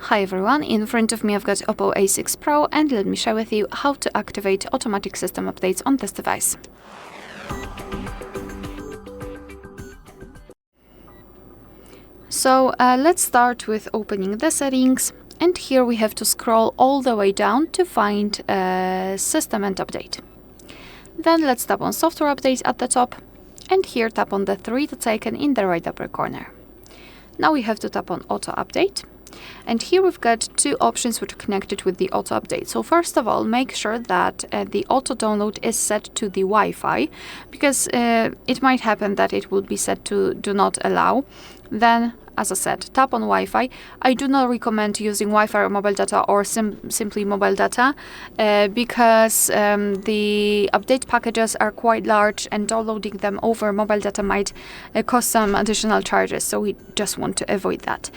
Hi everyone, in front of me I've got OPPO A6 Pro and let me share with you how to activate automatic system updates on this device. So let's start with opening the settings, and here we have to scroll all the way down to find system and update. Then let's tap on software update at the top, and here tap on the three dots icon in the right upper corner. Now we have to tap on auto update. And here we've got two options which are connected with the auto update. So first of all, make sure that the auto download is set to the Wi-Fi, because it might happen that it will be set to do not allow. Then, as I said, tap on Wi-Fi. I do not recommend using Wi-Fi or mobile data or simply mobile data because the update packages are quite large and downloading them over mobile data might cost some additional charges, so we just want to avoid that.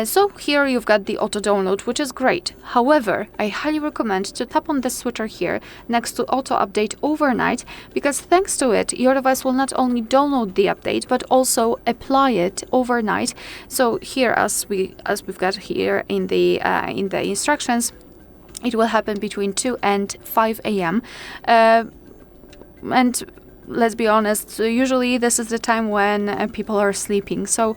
So here you've got the auto download, which is great. However, I highly recommend to tap on this switcher here next to auto update overnight, because thanks to it your device will not only download the update but also apply it overnight. So here, as we've got here in the instructions, it will happen between 2 and 5 a.m. And let's be honest, usually this is the time when people are sleeping, so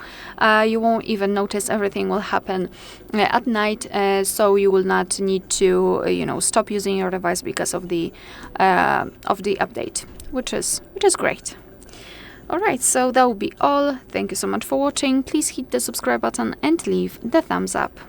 you won't even notice. Everything will happen at night, so you will not need to stop using your device because of the update, which is great. Alright, so that will be all. Thank you so much for watching. Please hit the subscribe button and leave the thumbs up.